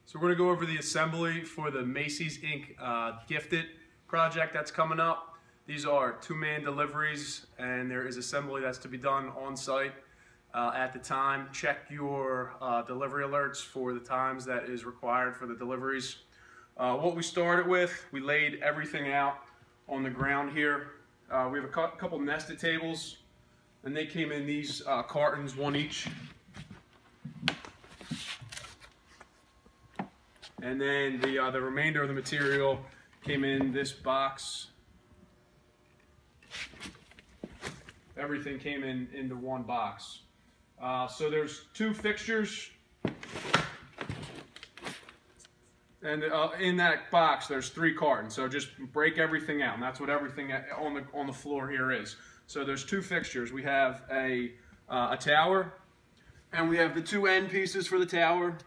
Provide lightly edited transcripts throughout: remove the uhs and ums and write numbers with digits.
So we're going to go over the assembly for the Macys Inc. Gifted project that's coming up. These are two-man deliveries, and there is assembly that's to be done on site at the time. Check your delivery alerts for the times that is required for the deliveries. What we started with, we laid everything out on the ground here. We have a couple nested tables, and they came in these cartons, one each. And then the remainder of the material came in this box. Everything came into one box. So there's two fixtures, and in that box there's 3 cartons. So just break everything out, and that's what everything on the floor here is. So there's 2 fixtures. We have a tower, and we have the 2 end pieces for the tower.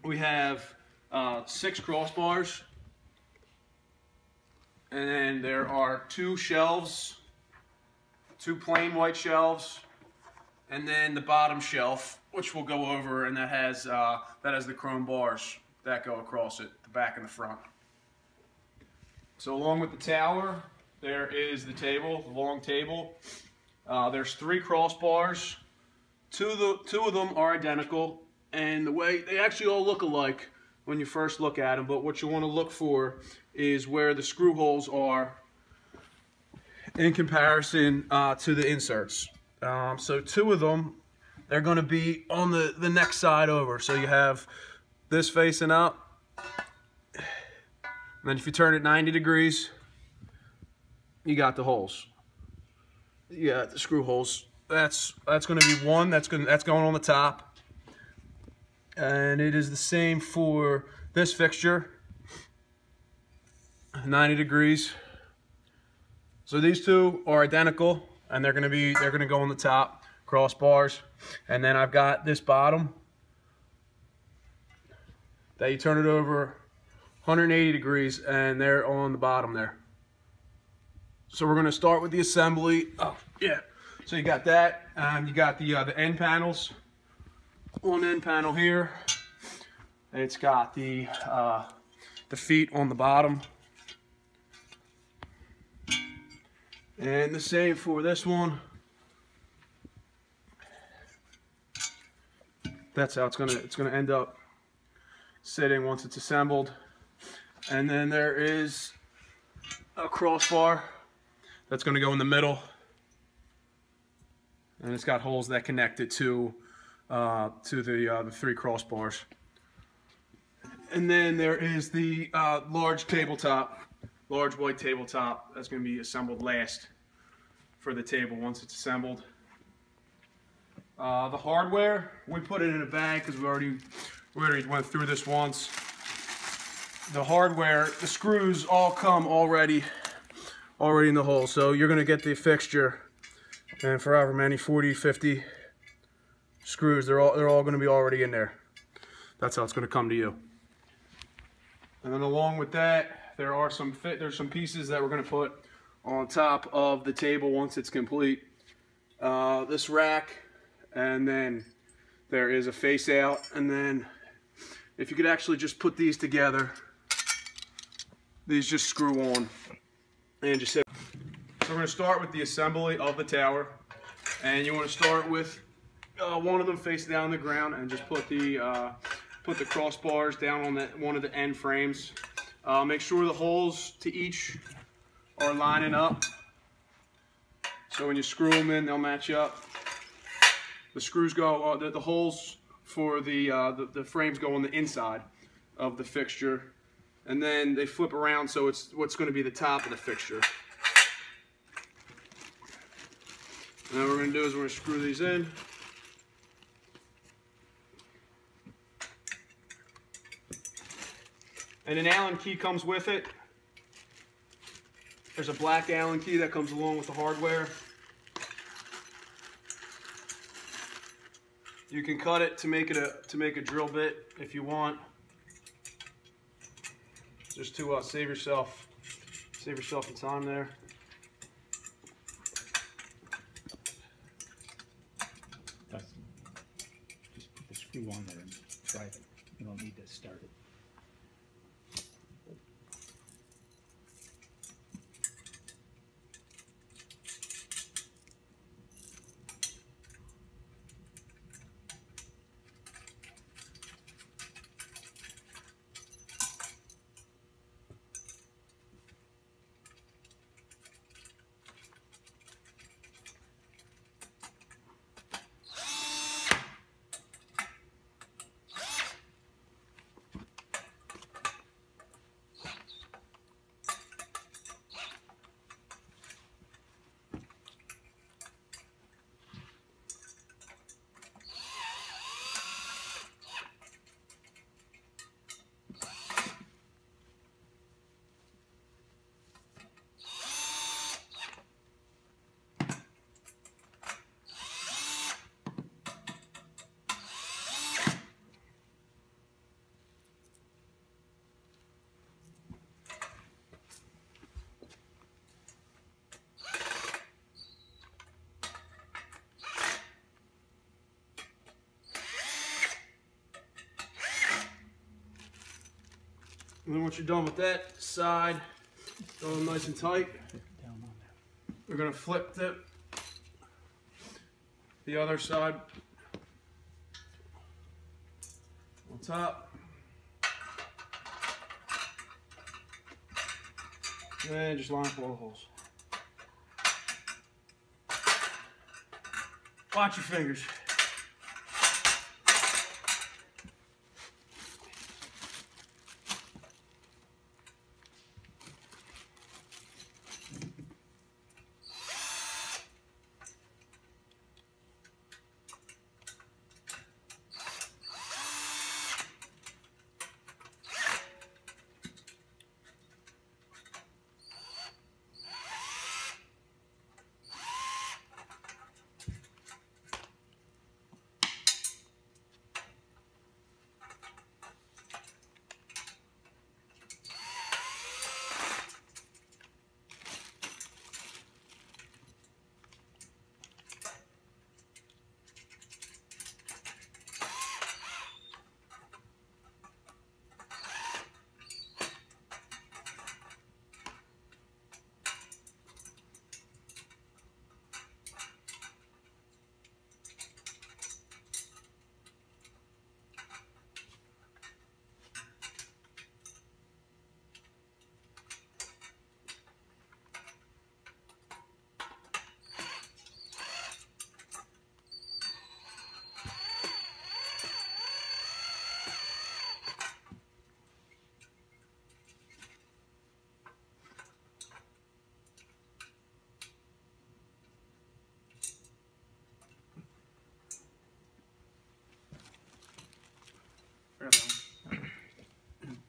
We have 6 crossbars, and then there are 2 shelves, 2 plain white shelves, and then the bottom shelf, which we'll go over, and that has the chrome bars that go across it, the back and the front. So along with the tower, there is the table, the long table. There's 3 crossbars. Two of them are identical, and the way they actually all look alike when you first look at them, but what you want to look for is where the screw holes are in comparison to the inserts. So 2 of them, they're going to be on the next side over. So you have this facing up, and then if you turn it 90 degrees, you got the holes. You got the screw holes. That's going to be one. That's going on the top. And it is the same for this fixture, 90 degrees. So these 2 are identical, and they're going to go on the top crossbars. And then I've got this bottom that you turn it over 180 degrees, and they're on the bottom there. So we're going to start with the assembly. Oh yeah. So you got that, and you got the end panels. One end panel here. It's got the feet on the bottom, and the same for this one. That's how it's gonna end up sitting once it's assembled. And then there is a crossbar that's gonna go in the middle, and it's got holes that connect it to the 3 crossbars. And then there is the large white tabletop that's going to be assembled last for the table once it's assembled. The hardware, we put it in a bag because we already went through this once. The hardware, the screws all come already in the hole. So you're going to get the fixture, and for however many, 40, 50 screws, they're all going to be already in there. That's how it's going to come to you. And then along with that, there's some pieces that we're going to put on top of the table once it's complete. This rack, and then there is a face out, and then if you could actually just put these together, these just screw on and just sit. So we're going to start with the assembly of the tower, and you want to start with one of them face down on the ground, and just put the crossbars down on one of the end frames. Make sure the holes to each are lining up, so when you screw them in, they'll match up. The screws go, the holes for the frames go on the inside of the fixture, and then they flip around, so it's what's going to be the top of the fixture. And what we're going to do is we're going to screw these in. And an Allen key comes with it. There's a black Allen key that comes along with the hardware. You can cut it to make a drill bit if you want, just to save yourself some time there. Just put the screw on there and drive it. You don't need this. started. And then once you're done with that side, throw them nice and tight. We're going to flip the other side on top. And just line up all the holes. Watch your fingers.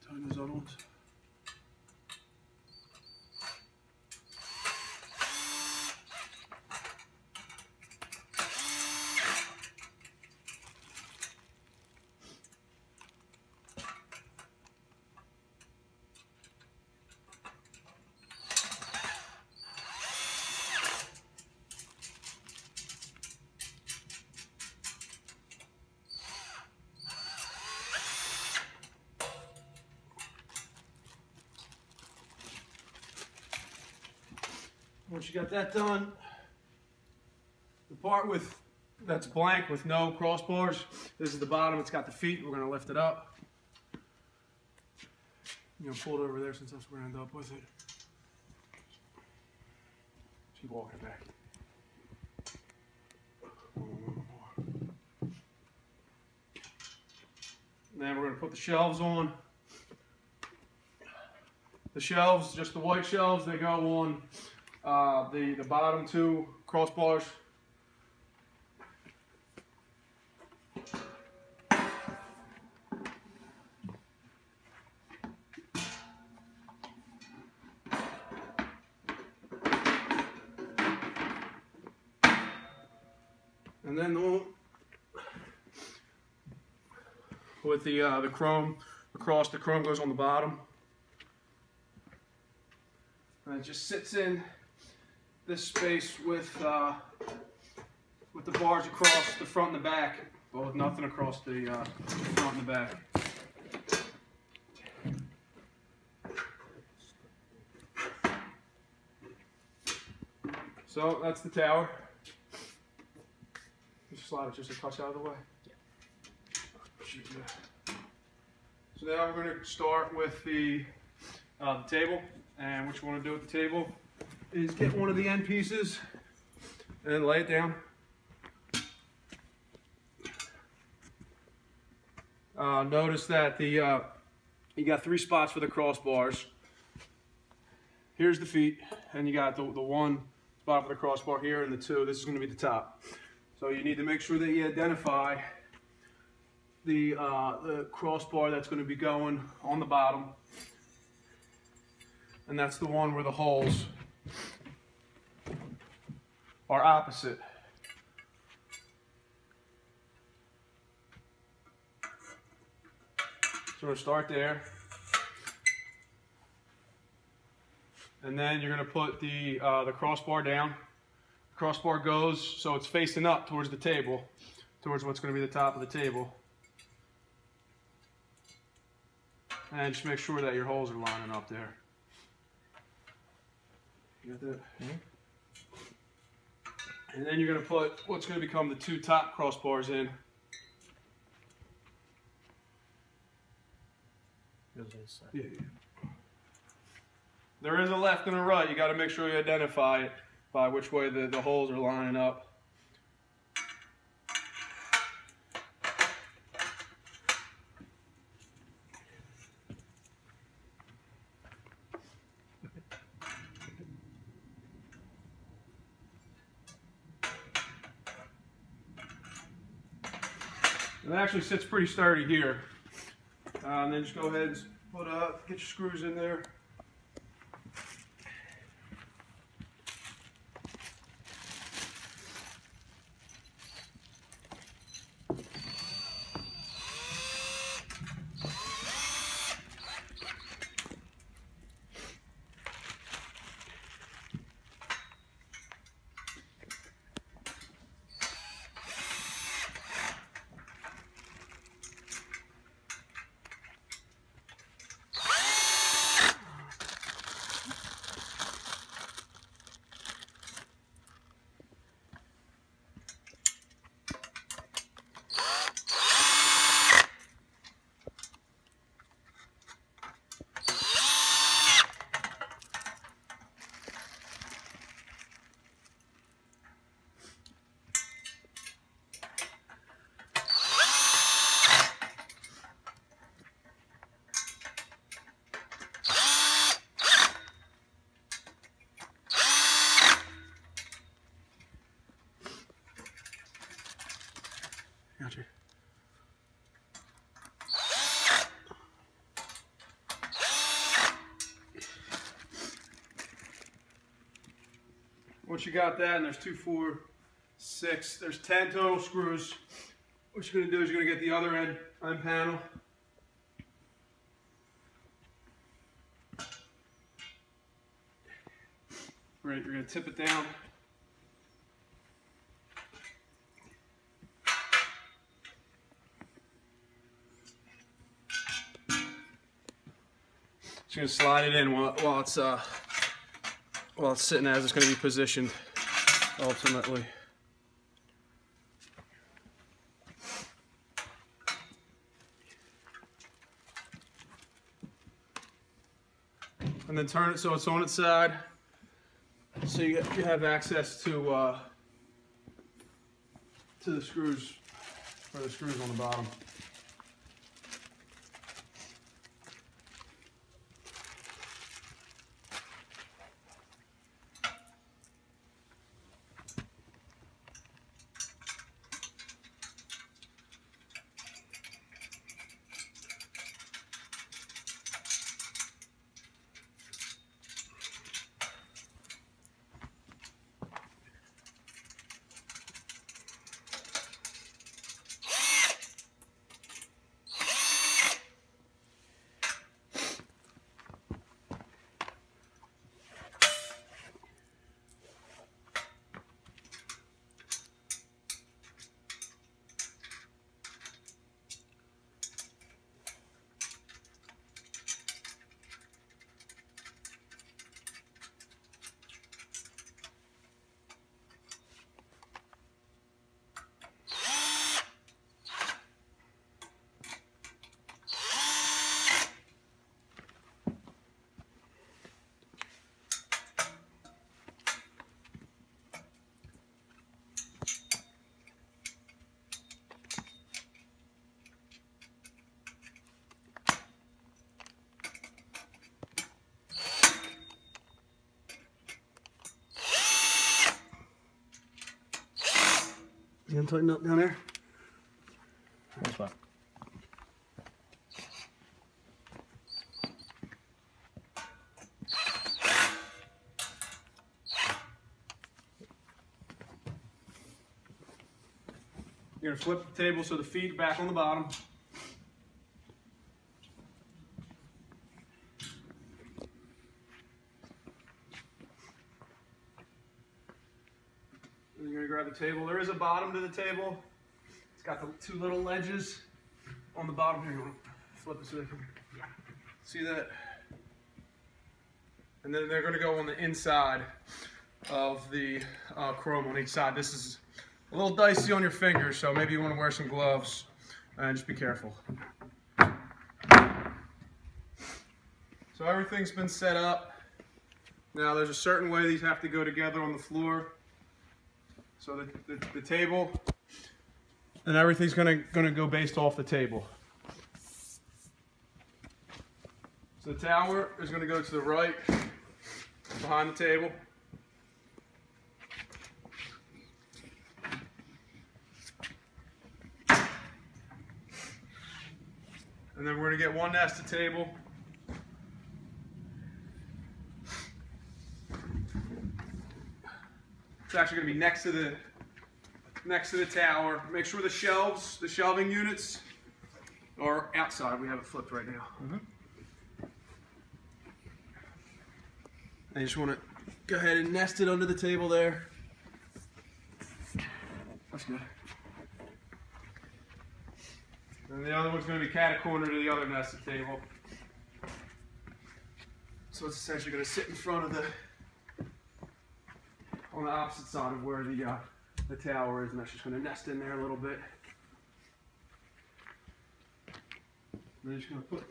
Tighten those other ones. Once you got that done, the part that's blank with no crossbars, this is the bottom, it's got the feet, we're going to lift it up. I'm going to pull it over there since that's where we're going to end up with it. Keep walking back. Then we're going to put the shelves on. The shelves, just the white shelves, they go on the bottom two crossbars. And then with the chrome across, the chrome goes on the bottom. And it just sits in this space with the bars across the front and the back, but with nothing across the front and the back. So that's the tower. Just slide it just a touch out of the way. So now we're going to start with the table, and what you want to do with the table is get one of the end pieces and lay it down. Notice that you got 3 spots for the crossbars. Here's the feet, and you got the 1 spot for the crossbar here, and the 2. This is going to be the top. So you need to make sure that you identify the crossbar that's going to be going on the bottom, and that's the one where the holes are opposite. So we'll start there, and then you're going to put the crossbar down. The crossbar goes so it's facing up towards the table, towards what's going to be the top of the table. And just make sure that your holes are lining up there. You got that? Mm-hmm. And then you're going to put what's going to become the 2 top crossbars in. Yeah. There is a left and a right. You got to make sure you identify it by which way the holes are lining up. It actually sits pretty sturdy here. And then just go ahead and get your screws in there. Gotcha. Once you got that, and there's 2, 4, 6, there's 10 total screws. What you're going to do is you're going to get the other end panel. Right, you're going to tip it down. Just going to slide it in while it's sitting as it's going to be positioned ultimately. And then turn it so it's on its side, so you have access to the screws, or the screws on the bottom. You gonna tighten up down there? That's fine. You're gonna flip the table so the feet back on the bottom. And you're gonna grab the table. There is a bottom to the table. It's got the two little ledges on the bottom here. You wanna flip it so they can see that? And then they're gonna go on the inside of the chrome on each side. This is a little dicey on your fingers, so maybe you want to wear some gloves and just be careful. So everything's been set up. Now there's a certain way these have to go together on the floor. So the table and everything's gonna go based off the table. So the tower is gonna go to the right, behind the table. And then we're going to get one nested table. It's actually going to be next to the tower. Make sure the shelving units are outside. We have it flipped right now. I just want to go ahead and nest it under the table there. That's good. And the other one's going to be cat-a-corner to the other nested table. So it's essentially going to sit in front of on the opposite side of where the tower is, and that's just going to nest in there a little bit. And I'm just going to put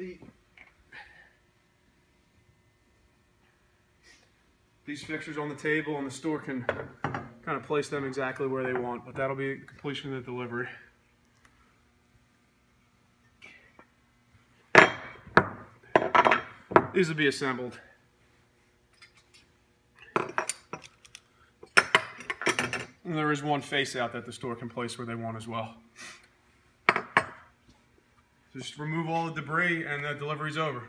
these fixtures on the table, and the store can kind of place them exactly where they want, but that'll be completion of the delivery. These will be assembled. And there is one face out that the store can place where they want as well. Just remove all the debris and the delivery's over.